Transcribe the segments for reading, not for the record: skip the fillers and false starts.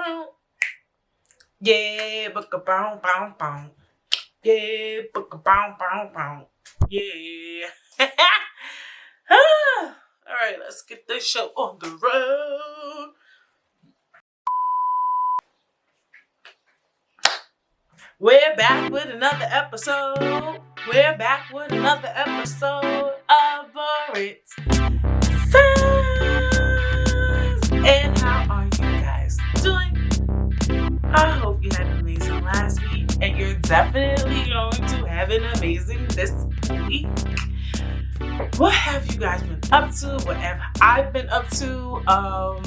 Yeah, bow. Yeah, bow. Yeah. All right, let's get this show on the road. We're back with another episode. We're back with another episode of Britt Says. And how are you guys doing? I hope you had an amazing last week, and you're definitely going to have an amazing this week. What have you guys been up to? What have I been up to? I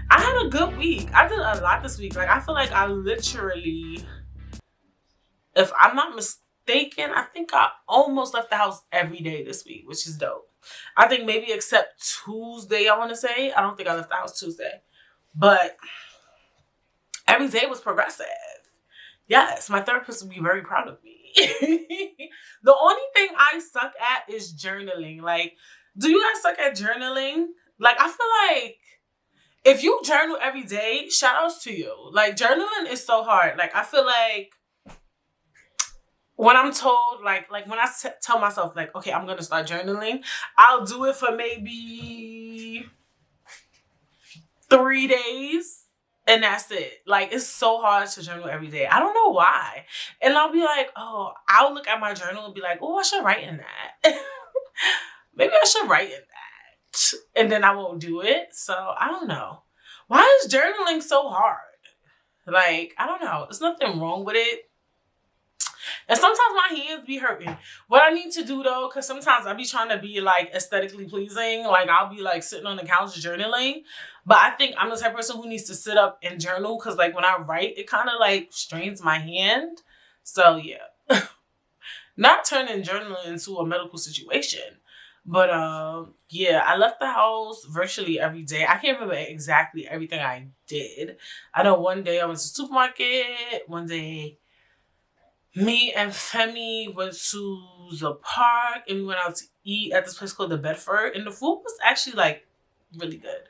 had a good week. I did a lot this week. Like, I feel like I literally, if I'm not mistaken, I think I almost left the house every day this week, which is dope. I think maybe except Tuesday, I want to say. I don't think I left the house Tuesday. But every day was progressive. Yes, my therapist would be very proud of me. The only thing I suck at is journaling. Like, do you guys suck at journaling? Like, I feel like if you journal every day, shout outs to you. Like, journaling is so hard. Like, I feel like when I'm told, like when I tell myself, like, okay, I'm going to start journaling, I'll do it for maybe 3 days. And that's it. Like, it's so hard to journal every day. I don't know why. And I'll be like, oh, I'll look at my journal and be like, oh, I should write in that. Maybe I should write in that. And then I won't do it. So, I don't know. Why is journaling so hard? Like, I don't know. There's nothing wrong with it. And sometimes my hands be hurting. What I need to do, though, because sometimes I be trying to be, like, aesthetically pleasing. Like, I'll be, like, sitting on the couch journaling. But I think I'm the type of person who needs to sit up and journal. Because, like, when I write, it kind of, like, strains my hand. So, yeah. Not turning journaling into a medical situation. But, yeah, I left the house virtually every day. I can't remember exactly everything I did. I know one day I went to the supermarket. One day me and Femi went to the park and we went out to eat at this place called the Bedford, and the food was actually like really good.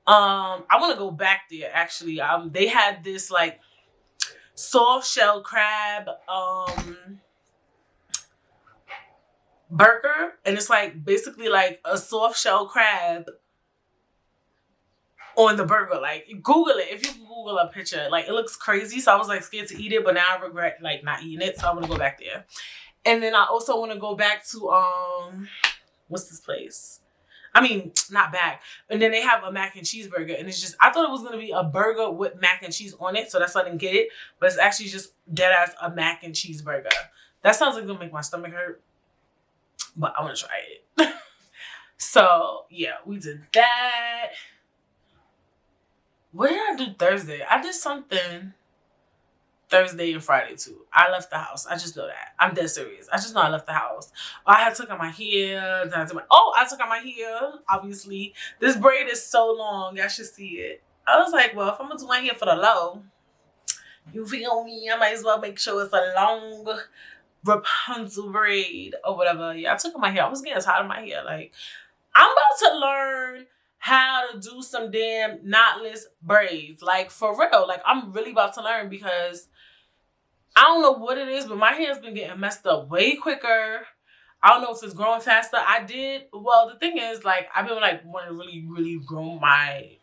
I want to go back there actually. They had this like soft shell crab burger, and it's like basically like a soft shell crab on the burger. Like, Google it. If you Google a picture, like, it looks crazy. So I was like scared to eat it, but now I regret like not eating it. So I'm gonna go back there. And then I also want to go back to what's this place? I mean, not back. And then they have a mac and cheese burger, and it's just, I thought it was gonna be a burger with mac and cheese on it, so that's why I didn't get it. But it's actually just dead ass a mac and cheese burger. That sounds like it's gonna make my stomach hurt, but I want to try it. So yeah, we did that. What did I do Thursday? I did something Thursday and Friday too. I left the house. I just know that. I'm dead serious. I just know I left the house. I had took out my hair. I took out my hair, obviously. This braid is so long. Y'all should see it. I was like, well, if I'm going to do my hair for the low, you feel me? I might as well make sure it's a long Rapunzel braid or whatever. Yeah, I took out my hair. I was getting tired of my hair. Like, I'm about to learn how to do some damn knotless braids. Like, for real. Like, I'm really about to learn, because I don't know what it is, but my hair's been getting messed up way quicker. I don't know if it's growing faster. Well, the thing is, like, I've been, like, wanting to really, really grow my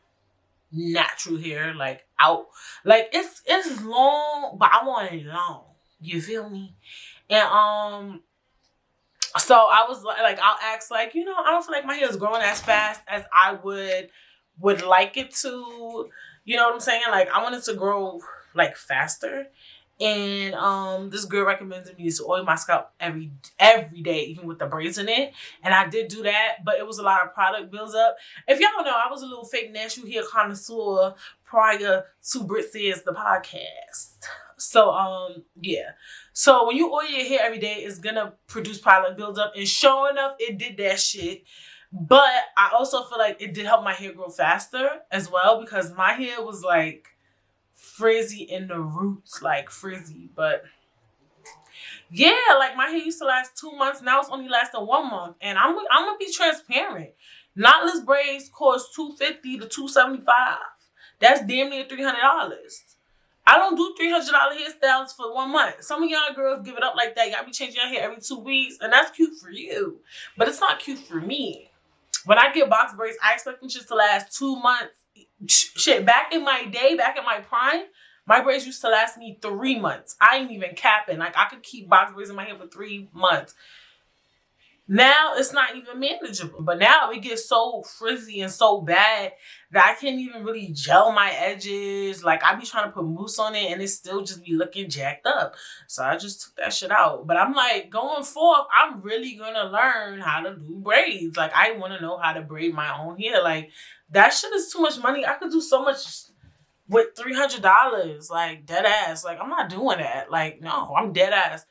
natural hair, like, out. Like, it's long, but I want it long. You feel me? And, so I was like, I'll ask, like, you know, I don't feel like my hair is growing as fast as I would like it to. You know what I'm saying? Like, I want it to grow, like, faster. And this girl recommended me to oil my scalp every day, even with the braids in it. And I did do that, but it was a lot of product builds up. If y'all don't know, I was a little fake natural hair connoisseur prior to Britt Says the podcast. So yeah. So when you oil your hair every day, it's gonna produce product buildup, and sure enough, it did that shit. But I also feel like it did help my hair grow faster as well, because my hair was like frizzy in the roots, like frizzy. But yeah, like my hair used to last 2 months, now it's only lasting 1 month. And I'm gonna be transparent. Knotless braids cost $250 to $275. That's damn near $300. I don't do $300 hairstyles for 1 month. Some of y'all girls give it up like that. Y'all be changing your hair every 2 weeks, and that's cute for you. But it's not cute for me. When I get box braids, I expect them just to last 2 months. Shit, back in my day, back in my prime, my braids used to last me 3 months. I ain't even capping. Like, I could keep box braids in my hair for 3 months. Now, it's not even manageable. But now, it gets so frizzy and so bad that I can't even really gel my edges. Like, I be trying to put mousse on it, and it still just be looking jacked up. So, I just took that shit out. But I'm like, going forth, I'm really going to learn how to do braids. Like, I want to know how to braid my own hair. Like, that shit is too much money. I could do so much with $300. Like, dead ass. Like, I'm not doing that. Like, no, I'm dead ass.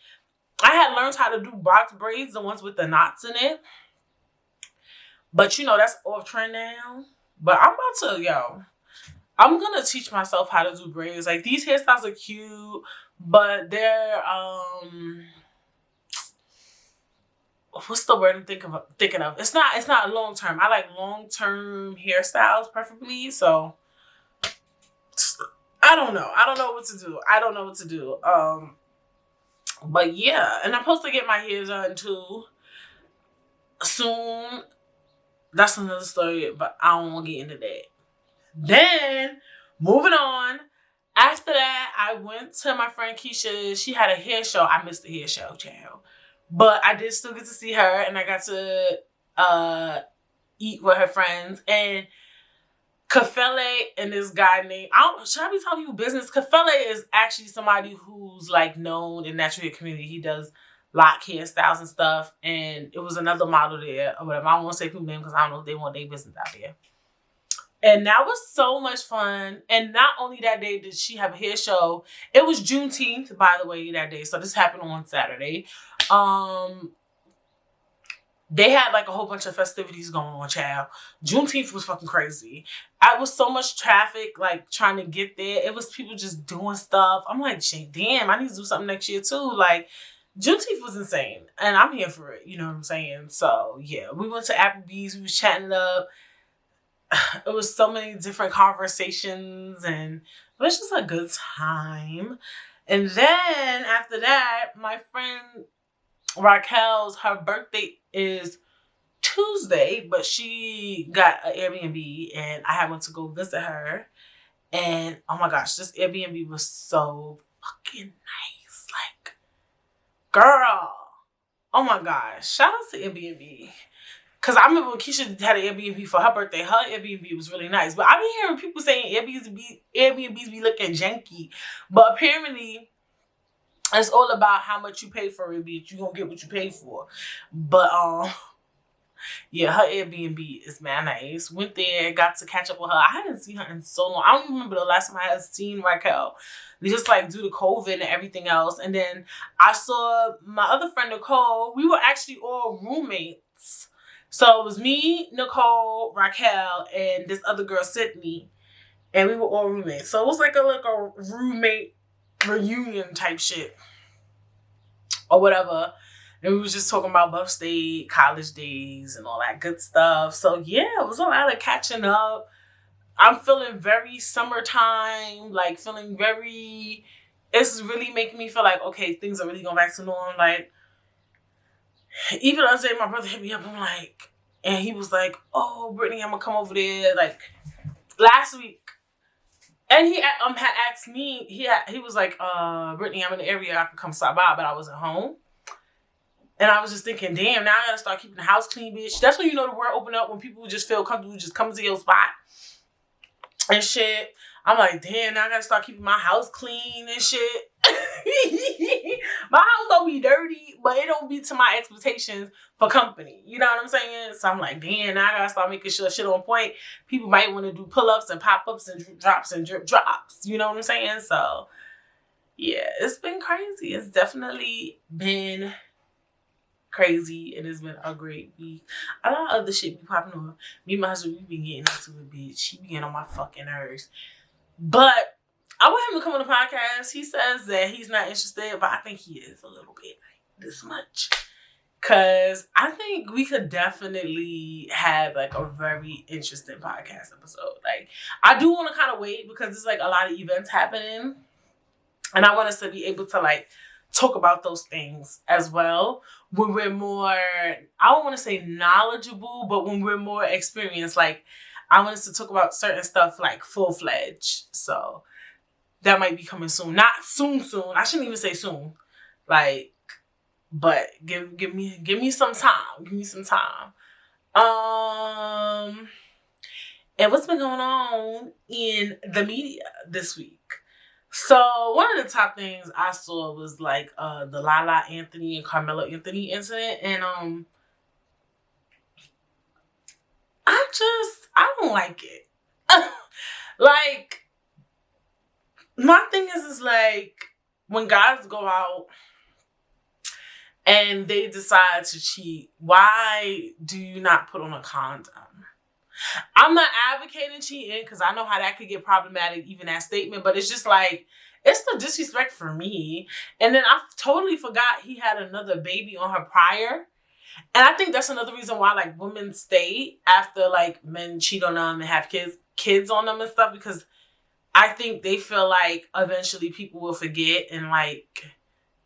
I had learned how to do box braids, the ones with the knots in it. But, you know, that's off trend now. But I'm about to, I'm going to teach myself how to do braids. Like, these hairstyles are cute, but they're, what's the word I'm thinking of? It's not long-term. I like long-term hairstyles, preferably. So, I don't know. I don't know what to do. But yeah, and I'm supposed to get my hair done too soon. That's another story, but I don't want to get into that. Then, moving on. After that, I went to my friend Keisha. She had a hair show. I missed the hair show, child. But I did still get to see her, and I got to eat with her friends. And Kafele and this guy named, should I be telling you business? Kafele is actually somebody who's like known in natural hair community. He does lock hairstyles and stuff. And it was another model there or whatever. I don't want to say who name because I don't know if they want their business out there. And that was so much fun. And not only that day did she have a hair show. It was Juneteenth, by the way, that day. So this happened on Saturday. They had like a whole bunch of festivities going on, child. Juneteenth was fucking crazy. I was so much traffic, like, trying to get there. It was people just doing stuff. I'm like, damn, I need to do something next year, too. Like, Juneteenth was insane. And I'm here for it, you know what I'm saying? So, yeah, we went to Applebee's. We was chatting it up. It was so many different conversations. And it was just a good time. And then, after that, my friend Raquel's, her birthday is Tuesday, but she got an Airbnb and I went to go visit her. And oh my gosh, this Airbnb was so fucking nice. Like, girl, oh my gosh, shout out to Airbnb. Because I remember when Keisha had an Airbnb for her birthday, her Airbnb was really nice. But I've been hearing people saying Airbnbs be looking janky. But apparently, it's all about how much you pay for it, bitch. You gonna get what you pay for. But, yeah, her Airbnb is mad nice. Went there, got to catch up with her. I hadn't seen her in so long. I don't even remember the last time I had seen Raquel. Just like due to COVID and everything else. And then I saw my other friend, Nicole. We were actually all roommates. So it was me, Nicole, Raquel, and this other girl, Sydney. And we were all roommates. So it was like a roommate reunion type shit. Or whatever. And we was just talking about Buff State, college days, and all that good stuff. So, yeah, it was a lot of catching up. I'm feeling very summertime. Like, feeling very... It's really making me feel like, okay, things are really going back to normal. Like, even the other day, my brother hit me up. I'm like... And he was like, oh, Brittany, I'm going to come over there. Like, last week. And he had asked me... He was like, Brittany, I'm in the area. I could come stop by, but I wasn't home. And I was just thinking, damn, now I gotta start keeping the house clean, bitch. That's when you know the world open up, when people just feel comfortable, just come to your spot and shit. I'm like, damn, now I gotta start keeping my house clean and shit. My house don't be dirty, but it don't be to my expectations for company. You know what I'm saying? So I'm like, damn, now I gotta start making sure shit on point. People might want to do pull-ups and pop-ups and drip drops and drip drops. You know what I'm saying? So, yeah, it's been crazy. It's definitely been crazy, and it's been a great week. A lot of other shit be popping on. Me and my husband, we been getting into it, bitch. He be getting on my fucking nerves. But I want him to come on the podcast. He says that he's not interested, but I think he is a little bit, like, this much. Cause I think we could definitely have like a very interesting podcast episode. Like I do want to kind of wait because there's like a lot of events happening, and I want us to be able to like talk about those things as well when we're more, I don't want to say knowledgeable, but when we're more experienced. Like I want us to talk about certain stuff like full-fledged. So that might be coming soon. Not soon. I shouldn't even say soon. Like, but give me some time. Give me some time. And what's been going on in the media this week? So one of the top things I saw was like the Lala Anthony and Carmelo Anthony incident, and I don't like it. Like my thing is like when guys go out and they decide to cheat, why do you not put on a condom? I'm not advocating cheating because I know how that could get problematic, even that statement, but it's just like, it's the disrespect for me. And then I totally forgot he had another baby on her prior. And I think that's another reason why like women stay after like men cheat on them and have kids on them and stuff, because I think they feel like eventually people will forget and like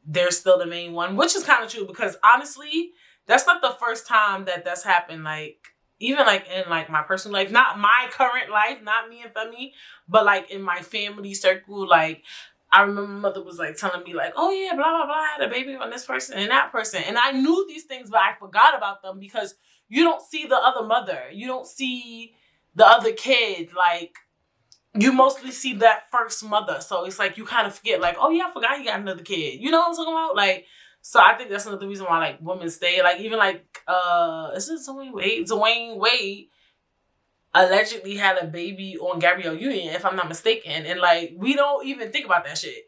they're still the main one, which is kind of true because honestly, that's not the first time that that's happened. Like even like in like my personal life, not my current life, not me and Femi, but like in my family circle, like I remember my mother was like telling me like, oh yeah, blah, blah, blah, I had a baby on this person and that person. And I knew these things, but I forgot about them because you don't see the other mother. You don't see the other kid. Like you mostly see that first mother. So it's like you kind of forget like, oh yeah, I forgot he got another kid. You know what I'm talking about? Like, so I think that's another reason why like women stay. Like even like is it Dwayne Wade? Dwayne Wade allegedly had a baby on Gabrielle Union, if I'm not mistaken. And like we don't even think about that shit.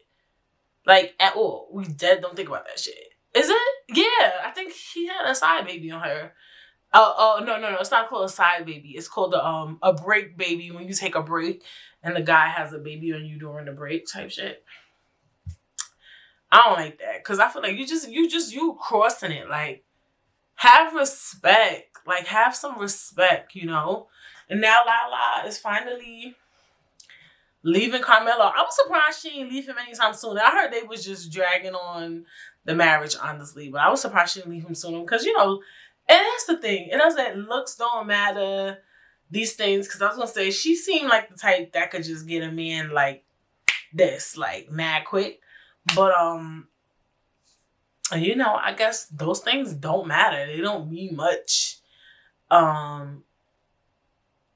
Like at all. We dead don't think about that shit. Is it? Yeah, I think he had a side baby on her. Oh no, it's not called a side baby. It's called a break baby, when you take a break and the guy has a baby on you during the break type shit. I don't like that because I feel like you crossing it. Like have respect. Like have some respect, you know. And now Lala is finally leaving Carmelo. I was surprised she didn't leave him anytime soon. I heard they was just dragging on the marriage, honestly, but I was surprised she didn't leave him sooner because you know. And that's the thing. It doesn't, looks don't matter, these things. Because I was going to say, she seemed like the type that could just get a man like this, like mad quick. But, you know, I guess those things don't matter. They don't mean much.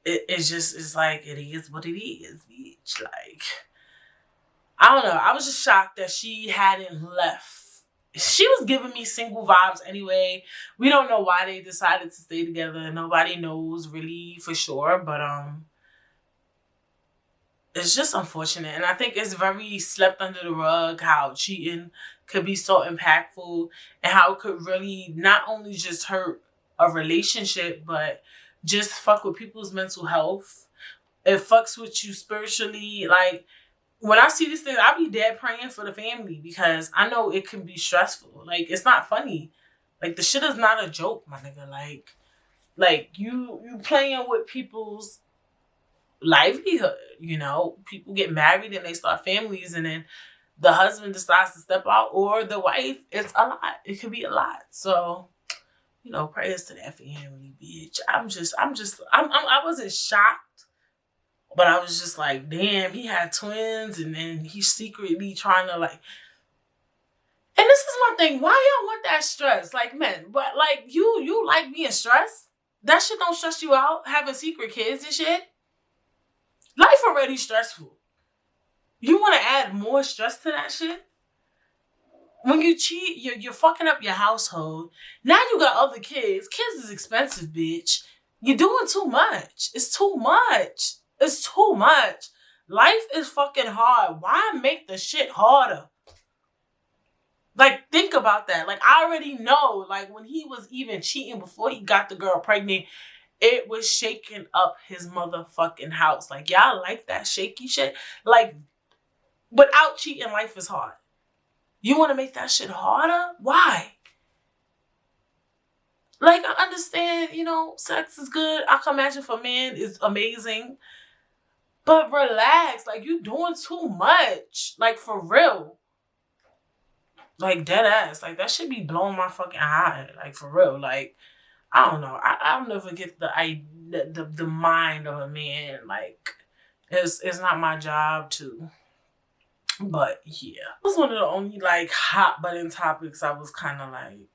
It's just, it's like, it is what it is, bitch. Like, I don't know. I was just shocked that she hadn't left. She was giving me single vibes anyway. We don't know why they decided to stay together. Nobody knows really for sure. But it's just unfortunate. And I think it's very slept under the rug how cheating could be so impactful and how it could really not only just hurt a relationship, but just fuck with people's mental health. It fucks with you spiritually. Like, when I see these things, I be dead praying for the family because I know it can be stressful. Like, it's not funny. Like, the shit is not a joke, my nigga. Like you playing with people's livelihood, you know? People get married and they start families and then the husband decides to step out or the wife. It's a lot. It could be a lot. So, you know, prayers to that family, bitch. I wasn't shocked. But I was just like, damn, he had twins and then he's secretly trying to like. And this is my thing. Why y'all want that stress? Like, men, but like you like being stressed? That shit don't stress you out, having secret kids and shit? Life already stressful. You want to add more stress to that shit? When you cheat, you're fucking up your household. Now you got other kids. Kids is expensive, bitch. You're doing too much. It's too much. It's too much. Life is fucking hard. Why make the shit harder? Like, think about that. Like, I already know, like, when he was even cheating before he got the girl pregnant, it was shaking up his motherfucking house. Like, y'all like that shaky shit? Like, without cheating, life is hard. You want to make that shit harder? Why? Like, I understand, you know, sex is good. I can imagine for men is amazing. But relax. Like, you doing too much. Like, for real. Like, dead ass. Like, that should be blowing my fucking eye. Like, for real. Like, I don't know. I'll never get the mind of a man. Like, it's not my job to. But yeah, it was one of the only like hot button topics I was kind of like,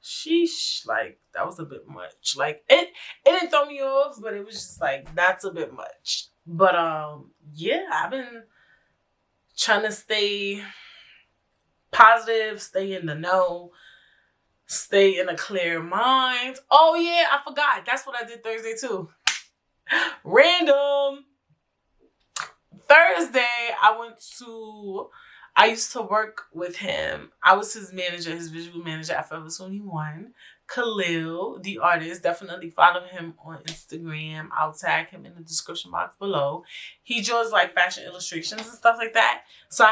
sheesh, like that was a bit much. Like it didn't throw me off, but it was just like that's a bit much. But yeah, I've been trying to stay positive, stay in the know, stay in a clear mind. Oh yeah, I forgot. That's what I did Thursday too. Random. Thursday, I used to work with him. I was his manager, his visual manager at Forever 21. Khalil, the artist, definitely follow him on Instagram. I'll tag him in the description box below. He draws like fashion illustrations and stuff like that. So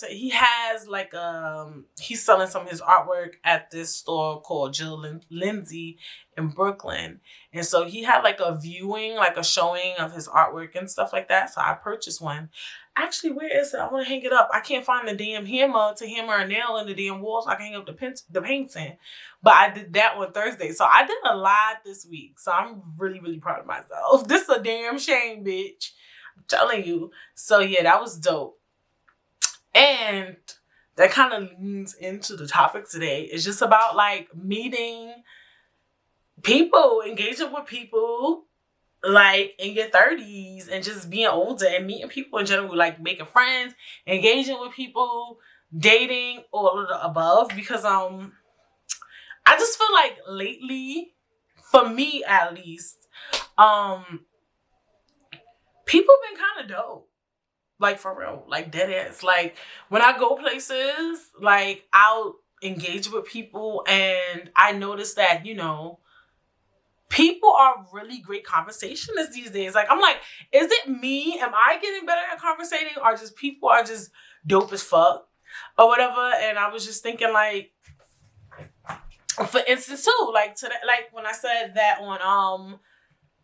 he has like, he's selling some of his artwork at this store called Jill Lindsay in Brooklyn. And so he had like a viewing, like a showing of his artwork and stuff like that. So I purchased one. Actually, where is it? I want to hang it up. I can't find the damn hammer to hammer a nail in the damn wall so I can hang up the paints in. But I did that on Thursday. So I did a lot this week. So I'm really, really proud of myself. This is a damn shame, bitch. I'm telling you. So yeah, that was dope. And that kind of leans into the topic today. It's just about like meeting people, engaging with people like in your 30s and just being older and meeting people in general, like making friends, engaging with people, dating, all of the above. Because I just feel like lately, for me at least, people been kind of dope. Like for real, like dead ass. Like when I go places, like I'll engage with people and I notice that, you know, people are really great conversationalists these days. Like, I'm like, is it me? Am I getting better at conversating? Or just people are just dope as fuck? Or whatever. And I was just thinking, like, for instance, too, like, today, like when I said that on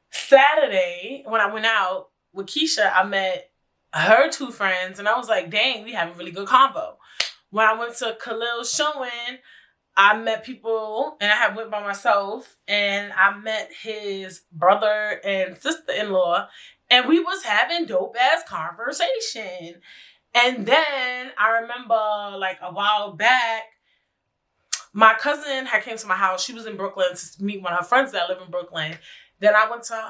Saturday, when I went out with Keisha, I met her two friends. And I was like, dang, we have a really good convo. When I went to Khalil's showing, I met people and I went by myself and I met his brother and sister-in-law and we was having dope ass conversation. And then I remember like a while back, my cousin had came to my house. She was in Brooklyn to meet one of her friends that live in Brooklyn. Then I went to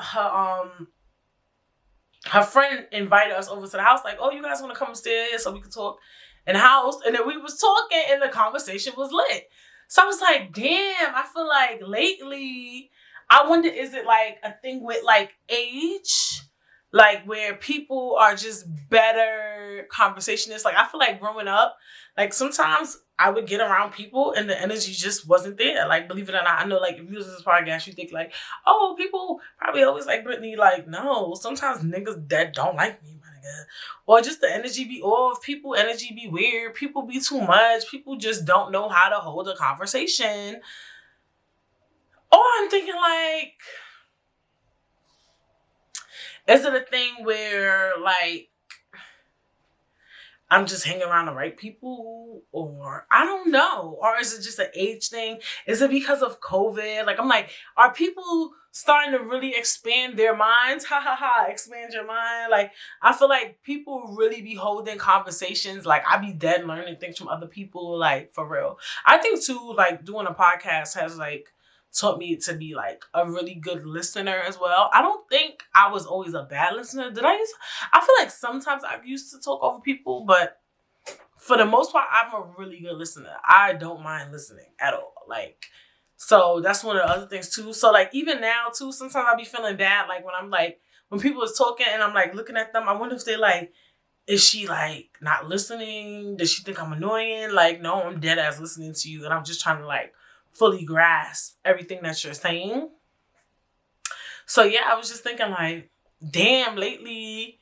her friend invited us over to the house like, oh, you guys want to come upstairs so we could talk in the house? And then we was talking and the conversation was lit. So I was like, damn, I feel like lately, I wonder, is it like a thing with like age? Like where people are just better conversationists? Like I feel like growing up, like sometimes I would get around people and the energy just wasn't there. Like believe it or not, I know like if you listen to this podcast, you think like, oh, people probably always like Brittany. Like no, sometimes niggas that don't like me, or just the energy be off, people energy be weird, people be too much, people just don't know how to hold a conversation. Or I'm thinking like, is it a thing where like I'm just hanging around the right people, or I don't know, or is it just an age thing? Is it because of COVID? Like I'm like, are people starting to really expand their minds? Ha ha ha, expand your mind. Like I feel like people really be holding conversations. Like I be dead learning things from other people, like for real. I think too, like doing a podcast has like taught me to be like a really good listener as well. I don't think I was always a bad listener. I feel like sometimes I used to talk over people, but for the most part, I'm a really good listener. I don't mind listening at all. Like, so that's one of the other things too. So like even now too, sometimes I be feeling bad. Like when I'm like, when people is talking and I'm like looking at them, I wonder if they like, is she like not listening? Does she think I'm annoying? Like, no, I'm dead ass listening to you. And I'm just trying to like fully grasp everything that you're saying. So yeah, I was just thinking like, damn, lately,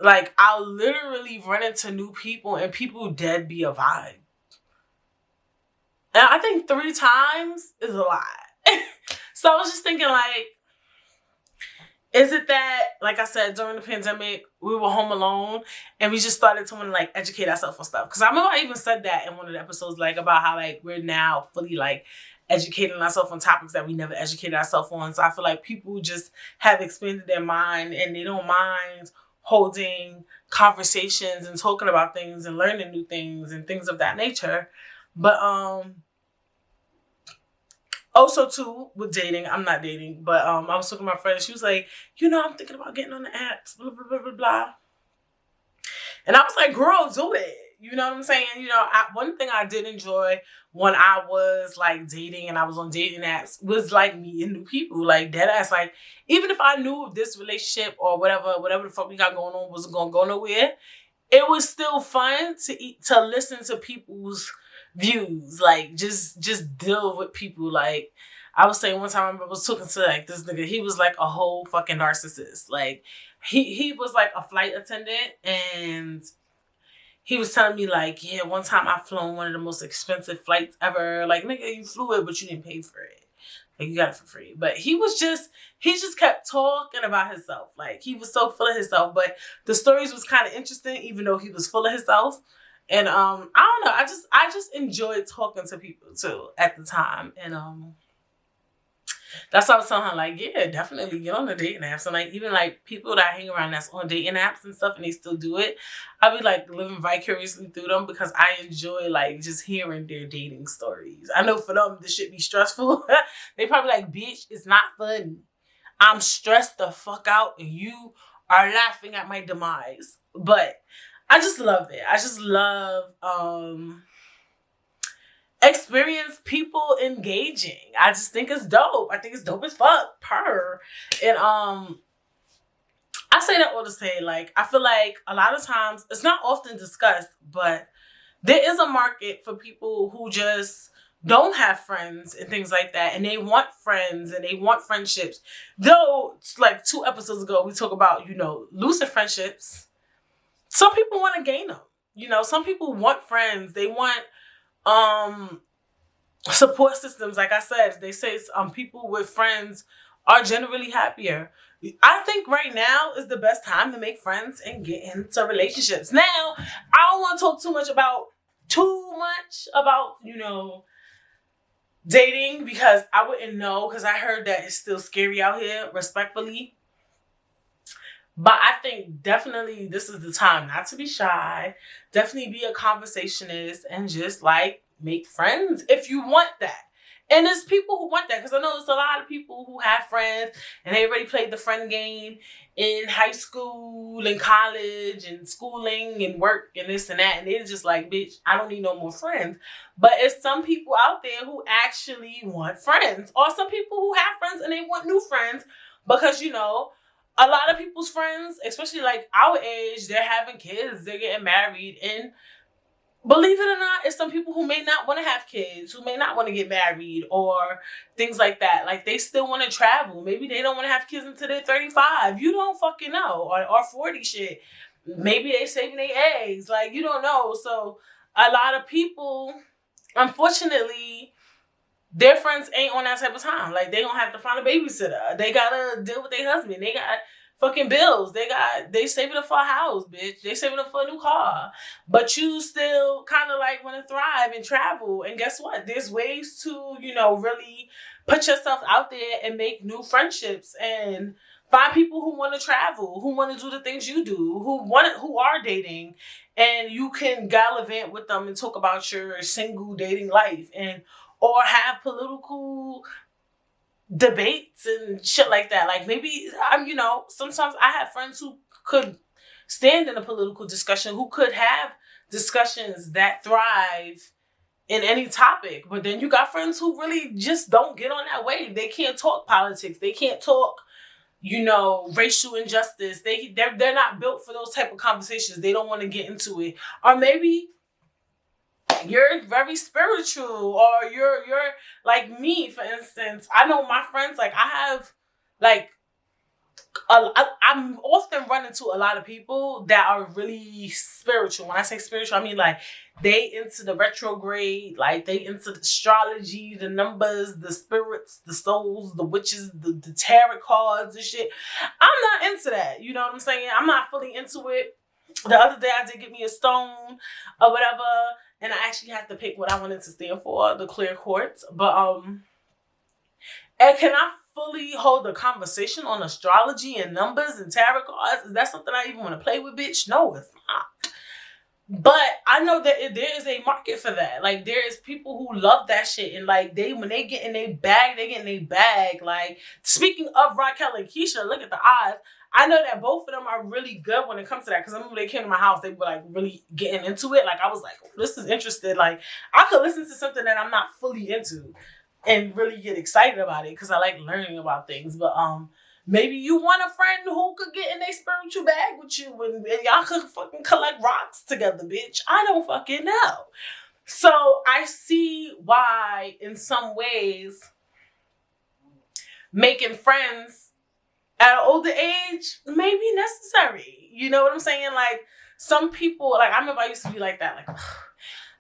like I'll literally run into new people and people dead be a vibe. And I think 3 times is a lot. So I was just thinking, like, is it that, like I said, during the pandemic, we were home alone and we just started to want to, like, educate ourselves on stuff? Because I remember I even said that in one of the episodes, like, about how, like, we're now fully, like, educating ourselves on topics that we never educated ourselves on. So I feel like people just have expanded their mind and they don't mind holding conversations and talking about things and learning new things and things of that nature. But, also, too, with dating, I'm not dating, but I was talking to my friend. She was like, I'm thinking about getting on the apps, blah, blah, blah, blah, blah. And I was like, girl, do it. You know what I'm saying? One thing I did enjoy when I was, like, dating and I was on dating apps was, like, meeting new people. Like, deadass. Like, even if I knew this relationship or whatever the fuck we got going on wasn't going to go nowhere, it was still fun to listen to people's views, like just deal with people. Like, I was saying one time, I remember I was talking to, like, this nigga. He was like a whole fucking narcissist. Like, he was like a flight attendant, and he was telling me, like, yeah, one time I flown one of the most expensive flights ever. Like, nigga, you flew it, but you didn't pay for it. Like, you got it for free. But he just kept talking about himself. Like, he was so full of himself. But the stories was kind of interesting, even though he was full of himself. And I don't know. I just enjoyed talking to people too at the time. And that's why I was telling her, like, yeah, definitely get on the dating apps. And, like, even, like, people that I hang around that's on dating apps and stuff and they still do it, I be, like, living vicariously through them because I enjoy, like, just hearing their dating stories. I know for them this shit be stressful. They probably like, bitch, it's not funny. I'm stressed the fuck out and you are laughing at my demise. But I just love it. I just love experience people engaging. I just think it's dope. I think it's dope as fuck. Purr. And I say that all to say, like, I feel like a lot of times it's not often discussed, but there is a market for people who just don't have friends and things like that, and they want friends and they want friendships. Though, like 2 episodes ago, we talk about, losing friendships. Some people want to gain them. Some people want friends. They want support systems. Like I said, they say people with friends are generally happier. I think right now is the best time to make friends and get into relationships. Now, I don't want to talk too much about dating, because I wouldn't know, because I heard that it's still scary out here, respectfully. But I think definitely this is the time not to be shy. Definitely be a conversationist and just, like, make friends if you want that. And there's people who want that, because I know there's a lot of people who have friends and they already played the friend game in high school and college and schooling and work and this and that. And they're just like, bitch, I don't need no more friends. But it's some people out there who actually want friends, or some people who have friends and they want new friends because, a lot of people's friends, especially like our age, they're having kids, they're getting married, and believe it or not, it's some people who may not want to have kids, who may not want to get married or things like that. Like, they still want to travel. Maybe they don't want to have kids until they're 35. You don't fucking know. Or 40 shit. Maybe they saving their eggs. Like, you don't know. So a lot of people, unfortunately, their friends ain't on that type of time. Like, they don't have to find a babysitter. They gotta deal with their husband. They got fucking bills. They saving up for a house, bitch. They saving up for a new car. But you still kind of, like, want to thrive and travel. And guess what? There's ways to, really put yourself out there and make new friendships and find people who want to travel, who want to do the things you do, who are dating, and you can gallivant with them and talk about your single dating life or have political debates and shit like that. Like, maybe sometimes I have friends who could stand in a political discussion, who could have discussions that thrive in any topic. But then you got friends who really just don't get on that wave. They can't talk politics. They can't talk, racial injustice. They're not built for those type of conversations. They don't want to get into it. Or maybe you're very spiritual, or you're like me, for instance. I know my friends, like, I have, like, I'm often running to a lot of people that are really spiritual. When I say spiritual, I mean like they into the retrograde, like they into the astrology, the numbers, the spirits, the souls, the witches, the tarot cards and shit. I'm not into that. You know what I'm saying? I'm not fully into it. The other day I did get me a stone or whatever, and I actually had to pick what I wanted to stand for, the clear quartz. But and can I fully hold a conversation on astrology and numbers and tarot cards? Is that something I even want to play with, bitch? No, it's not. But I know that there is a market for that. Like, there is people who love that shit. And, like, when they get in their bag, they get in their bag. Like, speaking of Raquel and Keisha, look at the odds. I know that both of them are really good when it comes to that. Because I remember they came to my house, they were, like, really getting into it. Like, I was like, oh, this is interesting. Like, I could listen to something that I'm not fully into and really get excited about it because I like learning about things. But maybe you want a friend who could get in a spiritual bag with you and y'all could fucking collect rocks together, bitch. I don't fucking know. So I see why in some ways making friends at an older age may be necessary. You know what I'm saying? Like some people, like I remember I used to be like that, like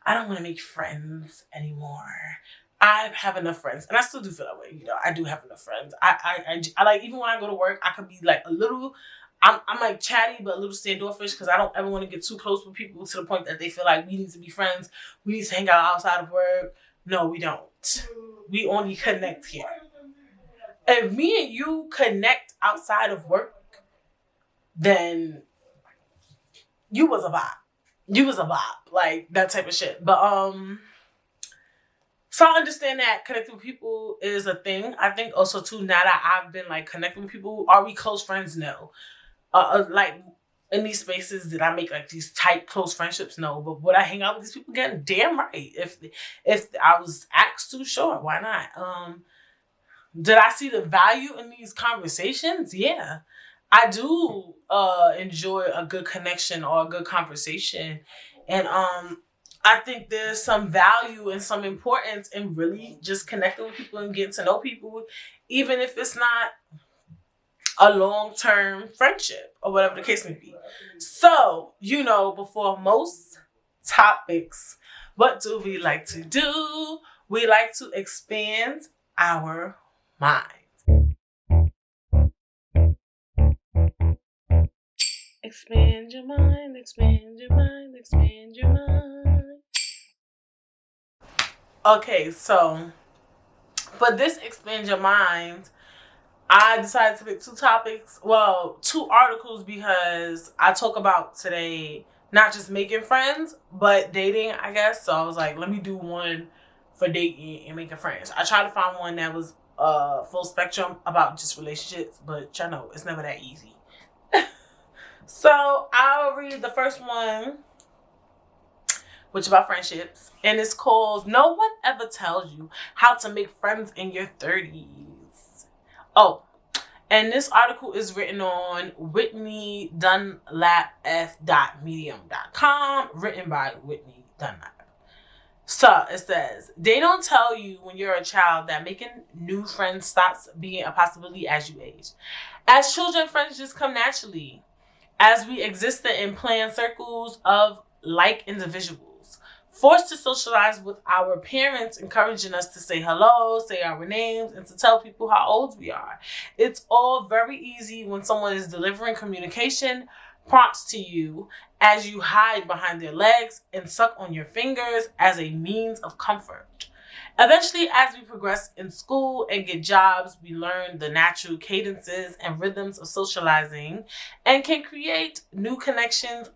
I don't want to make friends anymore. I have enough friends, and I still do feel that way. You know, I do have enough friends. I like, even when I go to work, I could be like a little, I'm like chatty, but a little standoffish because I don't ever want to get too close with people to the point that they feel like we need to be friends. We need to hang out outside of work. No, we don't. We only connect here. If me and you connect outside of work, then you was a vibe. You was a vibe, like that type of shit. But so I understand that connecting with people is a thing. I think also too, now that I've been like connecting with people, are we close friends? No. Like in these spaces, did I make like these tight, close friendships? No. But would I hang out with these people again? Damn right. If I was asked to, sure, why not? Did I see the value in these conversations? Yeah. I do enjoy a good connection or a good conversation. And I think there's some value and some importance in really just connecting with people and getting to know people, even if it's not a long-term friendship or whatever the case may be. So, you know, before most topics, what do we like to do? We like to expand our mind. Expand your mind, expand your mind, expand your mind. Okay, so for this expand your mind, I decided to pick two topics. Well, two articles because I talk about today not just making friends, but dating, I guess. So I was like, let me do one for dating and making friends. I tried to find one that was full spectrum about just relationships, but y'all know it's never that easy. So I'll read the first one, which is about friendships, and it's called "No One Ever Tells You How to Make Friends in Your 30s." Oh, and this article is written on whitneydunlapf.medium.com, written by Whitney Dunlap. So it says, they don't tell you when you're a child that making new friends stops being a possibility as you age. As children, friends just come naturally, as we existed in planned circles of like individuals, forced to socialize with our parents, encouraging us to say hello, say our names, and to tell people how old we are. It's all very easy when someone is delivering communication prompts to you as you hide behind their legs and suck on your fingers as a means of comfort. Eventually, as we progress in school and get jobs, we learn the natural cadences and rhythms of socializing and can create new connections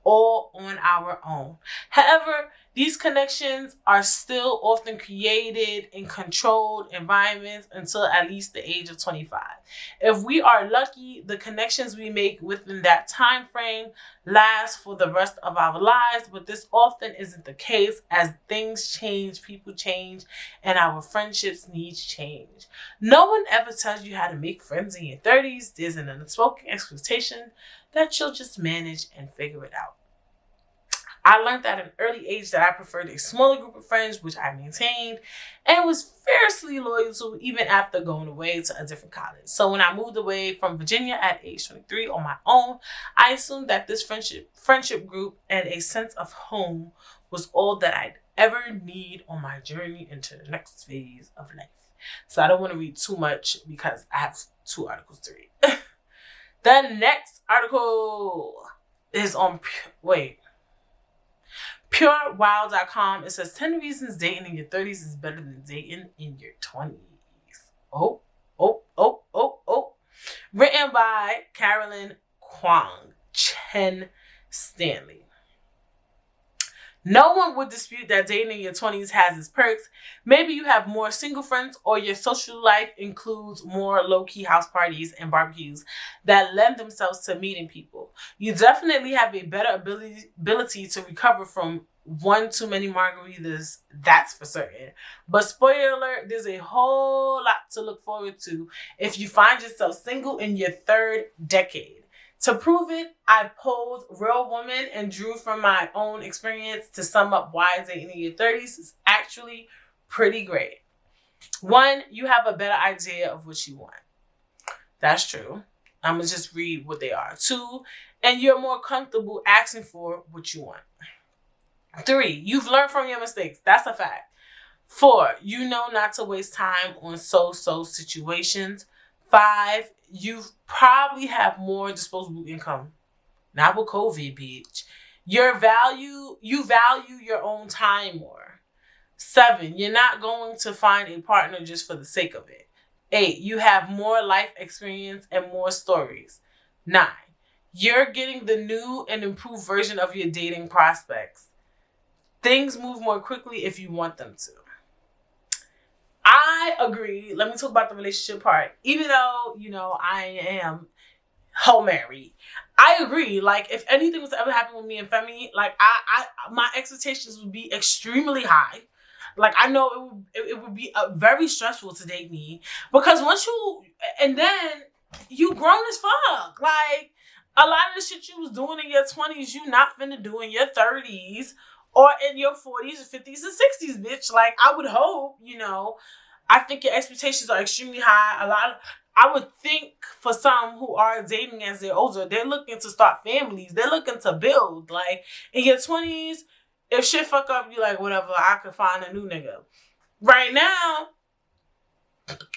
all on our own. However, these connections are still often created in controlled environments until at least the age of 25. If we are lucky, the connections we make within that time frame last for the rest of our lives, but this often isn't the case as things change, people change, and our friendships needs change. No one ever tells you how to make friends in your 30s. There's an unspoken expectation that you'll just manage and figure it out. I learned at an early age that I preferred a smaller group of friends, which I maintained and was fiercely loyal to even after going away to a different college. So when I moved away from Virginia at age 23 on my own, I assumed that this friendship group and a sense of home was all that I'd ever need on my journey into the next phase of life. So I don't want to read too much because I have 2 articles to read. The next article is on, purewow.com. It says 10 reasons dating in your 30s is better than dating in your 20s. Oh. Written by Carolyn Kwong Chen Stanley. No one would dispute that dating in your 20s has its perks. Maybe you have more single friends or your social life includes more low-key house parties and barbecues that lend themselves to meeting people. You definitely have a better ability to recover from one too many margaritas, that's for certain. But spoiler alert, there's a whole lot to look forward to if you find yourself single in your 3rd decade. To prove it, I polled real women and drew from my own experience to sum up why dating in your 30s is actually pretty great. 1, you have a better idea of what you want. That's true. I'm going to just read what they are. 2, and you're more comfortable asking for what you want. 3, you've learned from your mistakes. That's a fact. 4, you know not to waste time on so-so situations. 5, you probably have more disposable income. Not with COVID, bitch. You value your own time more. 7, you're not going to find a partner just for the sake of it. 8, you have more life experience and more stories. 9, you're getting the new and improved version of your dating prospects. Things move more quickly if you want them to. I agree. Let me talk about the relationship part. Even though, I am whole married, I agree. Like, if anything was to ever happen with me and Femi, like, my expectations would be extremely high. Like, I know it would be very stressful to date me because and then you grown as fuck. Like, a lot of the shit you was doing in your 20s, you not finna do in your 30s. Or in your 40s, 50s, and 60s, bitch. Like, I would hope, I think your expectations are extremely high. I would think for some who are dating as they're older, they're looking to start families. They're looking to build. Like, in your 20s, if shit fuck up, you're like, whatever, I could find a new nigga. Right now,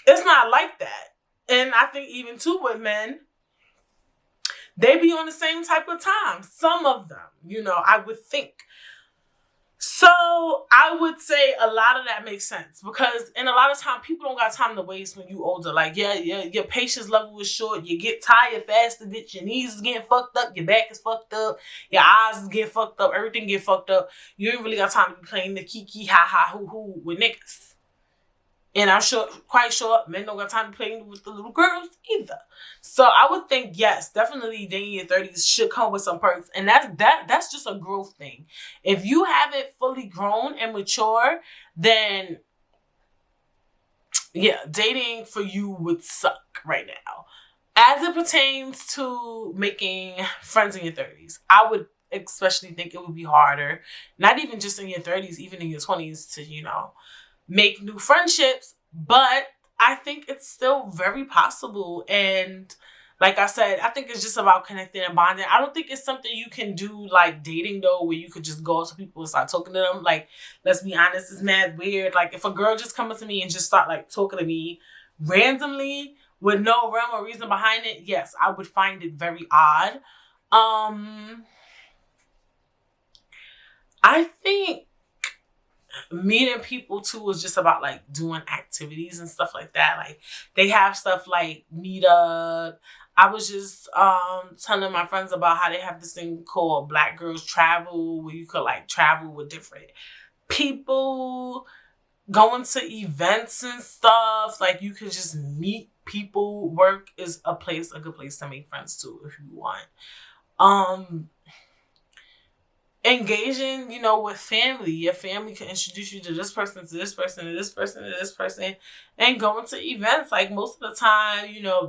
it's not like that. And I think even too with men, they be on the same type of time. Some of them, I would think. So I would say a lot of that makes sense because in a lot of time, people don't got time to waste when you older. Like, your patience level is short. You get tired faster. Bitch. Your knees is getting fucked up. Your back is fucked up. Your eyes is getting fucked up. Everything get fucked up. You ain't really got time to be playing the kiki, ha ha, hoo hoo with niggas. And I'm quite sure men don't got time to play with the little girls either. So I would think, yes, definitely dating your 30s should come with some perks. And that's just a growth thing. If you haven't fully grown and mature, then yeah, dating for you would suck right now. As it pertains to making friends in your 30s, I would especially think it would be harder, not even just in your 30s, even in your 20s to, make new friendships, but I think it's still very possible. And like I said, I think it's just about connecting and bonding. I don't think it's something you can do like dating though, where you could just go up to people and start talking to them. Like, let's be honest, it's mad weird. Like, if a girl just comes to me and just start like talking to me randomly with no rhyme or reason behind it, yes, I would find it very odd. I think meeting people too is just about like doing activities and stuff like that. Like, they have stuff like Meetup. I was just telling my friends about how they have this thing called Black Girls Travel, where you could like travel with different people, going to events and stuff. Like, you could just meet people. Work is a good place to make friends too if you want. Engaging, with family. Your family can introduce you to this person, to this person, to this person, to this person, and going to events. Like, most of the time,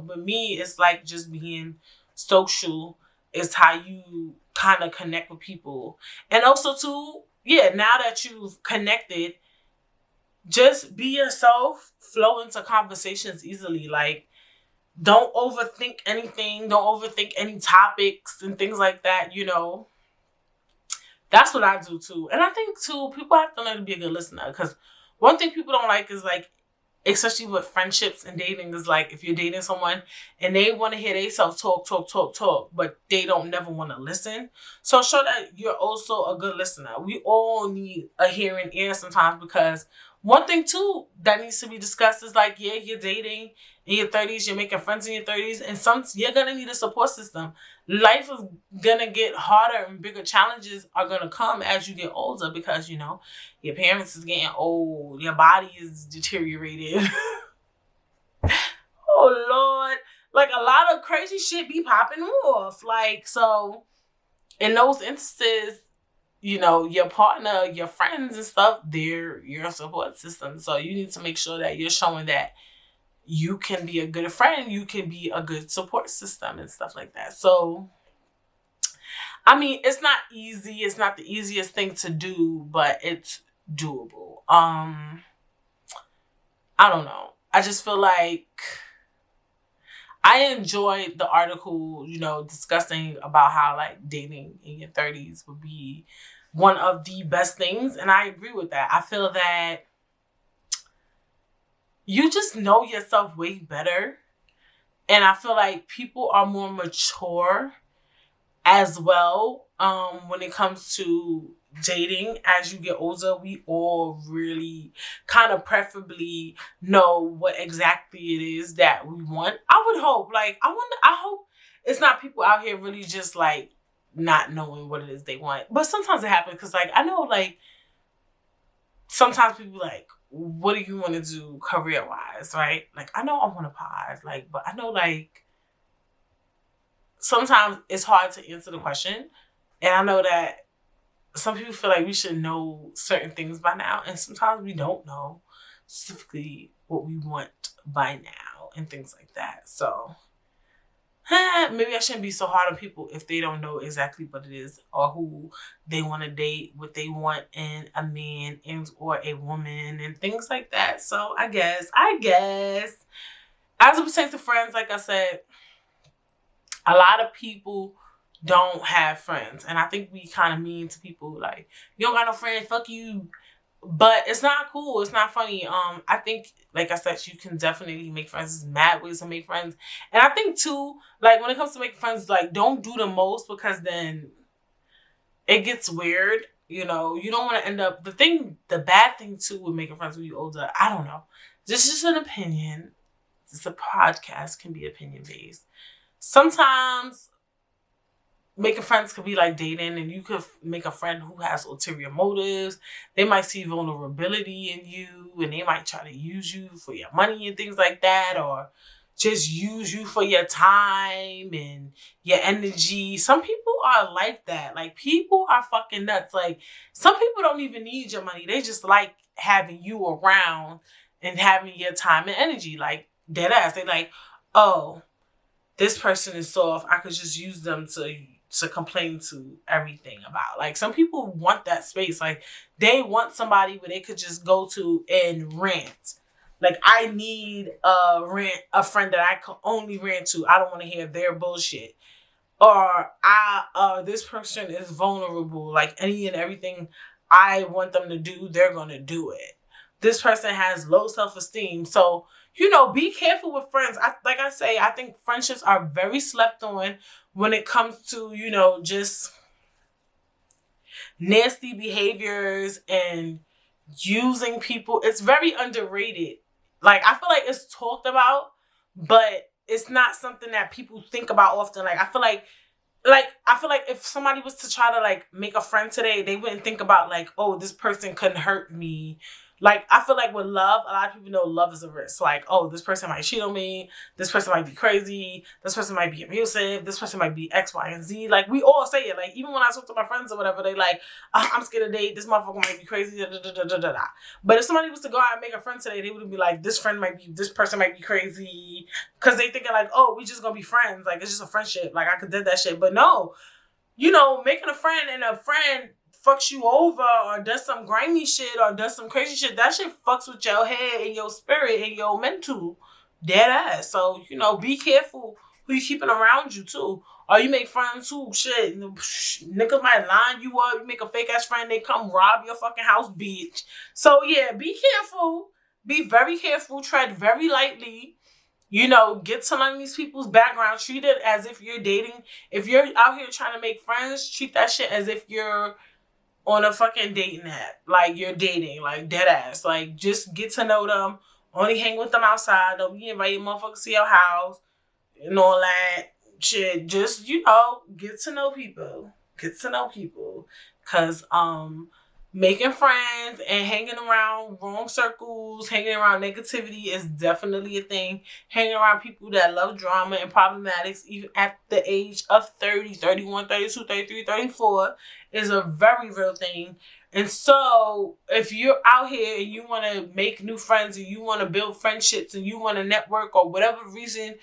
with me, it's like just being social, It's how you kind of connect with people. And also too, yeah, now that you've connected, just be yourself, flow into conversations easily. Like, don't overthink anything, don't overthink any topics and things like that, you know. That's what I do too. And I think too, people have to learn to be a good listener. Because one thing people don't like is like, especially with friendships and dating, is like if you're dating someone and they want to hear themselves talk, but they don't never want to listen. So show that you're also a good listener. We all need a hearing ear sometimes, because one thing too that needs to be discussed is like, yeah, you're dating in your 30s, you're making friends in your 30s, and you're gonna need a support system. Life is gonna get harder and bigger challenges are gonna come as you get older, because you know your parents is getting old, your body is deteriorated. Oh Lord, like a lot of crazy shit be popping off. Like, so in those instances, you know, your partner, your friends and stuff, they're your support system. So you need to make sure that you're showing that you can be a good friend, you can be a good support system and stuff like that. So, I mean, it's not easy. It's not the easiest thing to do, but it's doable. I don't know. I just feel like I enjoyed the article, you know, discussing about how like dating in your 30s would be one of the best things. And I agree with that. I feel that you just know yourself way better. And I feel like people are more mature as well when it comes to dating. As you get older, we all really kind of preferably know what exactly it is that we want. I would hope, like, I hope it's not people out here really just like not knowing what it is they want. But sometimes it happens, because like I know, like, sometimes people like, what do you want to do career wise, right? Like, I know I want to pod, like, but I know like sometimes it's hard to answer the question. And I know that some people feel like we should know certain things by now, and sometimes we don't know specifically what we want by now and things like that. So maybe I shouldn't be so hard on people if they don't know exactly what it is or who they want to date, what they want in a man and or a woman and things like that. So I guess as it pertains to friends, like I said, a lot of people don't have friends, and I think we kind of mean to people like, you don't got no friends, fuck you. But it's not cool. It's not funny. I think, like I said, you can definitely make friends. There's mad ways to make friends. And I think too, like when it comes to making friends, like don't do the most, because then it gets weird. You know, you don't want to end up, the bad thing too with making friends when you're older, I don't know. This is just an opinion. It's a podcast, can be opinion based. Sometimes making friends could be like dating, and you could make a friend who has ulterior motives. They might see vulnerability in you, and they might try to use you for your money and things like that, or just use you for your time and your energy. Some people are like that. Like, people are fucking nuts. Like, some people don't even need your money. They just like having you around and having your time and energy. Like, dead ass. They like, oh, this person is soft. I could just use them to complain to everything about. Like, some people want that space. Like, they want somebody where they could just go to and rant. Like, I need a friend that I can only rant to. I don't want to hear their bullshit. Or this person is vulnerable. Like, any and everything I want them to do, they're gonna do it. This person has low self-esteem. So, you know, be careful with friends. I think friendships are very slept on when it comes to, you know, just nasty behaviors and using people. It's very underrated. Like, I feel like it's talked about, but it's not something that people think about often. Like, I feel like I feel like if somebody was to try to like make a friend today, they wouldn't think about like, oh, this person couldn't hurt me. Like, I feel like with love, a lot of people know love is a risk. Like, oh, this person might cheat on me. This person might be crazy. This person might be abusive. This person might be X, Y, and Z. Like, we all say it. Like, even when I talk to my friends or whatever, they like, I'm scared to date. This motherfucker might be crazy. Da, da, da, da, da, da, da. But if somebody was to go out and make a friend today, they would be like, this person might be crazy. Because they thinking like, oh, we just gonna be friends. Like, it's just a friendship. Like, I could do that shit. But no, you know, making a friend and a friend fucks you over or does some grimy shit or does some crazy shit, that shit fucks with your head and your spirit and your mental. Dead ass. So, you know, be careful who you keeping around you too. Or you make friends too. Shit. Niggas might line you up. You make a fake ass friend, they come rob your fucking house, bitch. So yeah, be careful. Be very careful. Tread very lightly. You know, get to learn these people's background. Treat it as if you're dating. If you're out here trying to make friends, treat that shit as if you're on a fucking dating app. Like, you're dating. Like, dead ass. Like, just get to know them. Only hang with them outside. Don't be inviting motherfuckers to your house. And all that shit. Just, you know, get to know people. Get to know people. Because, making friends and hanging around wrong circles, hanging around negativity is definitely a thing. Hanging around people that love drama and problematics, even at the age of 30, 31, 32, 33, 34, is a very real thing. And so, if you're out here and you want to make new friends and you want to build friendships and you want to network or whatever reason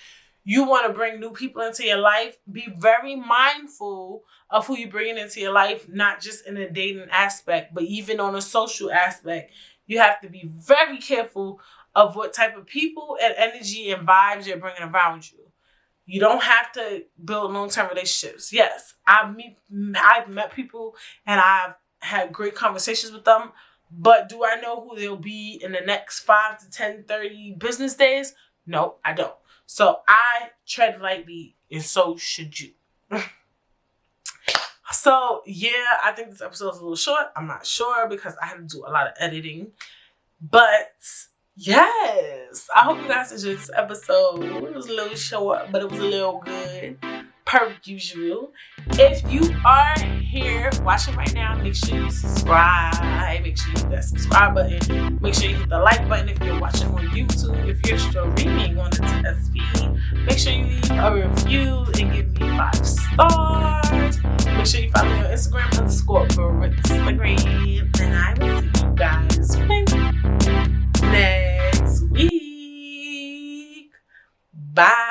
you want to bring new people into your life, be very mindful of who you're bringing into your life, not just in a dating aspect, but even on a social aspect. You have to be very careful of what type of people and energy and vibes you're bringing around you. You don't have to build long-term relationships. Yes, I've met people and I've had great conversations with them, but do I know who they'll be in the next 5 to 10, 30 business days? No, I don't. So I tread lightly, and so should you. So, yeah, I think this episode is a little short. I'm not sure because I had to do a lot of editing. But, yes, I hope you guys enjoyed this episode. It was a little short, but it was a little good, per usual. If you are here watching right now, make sure you subscribe. Make sure you hit that subscribe button. Make sure you hit the like button if you're watching on YouTube. If you're streaming on the TSP, make sure you leave a review and give me 5 stars. Make sure you follow me on Instagram _Britt Says. And I will see you guys next week. Bye.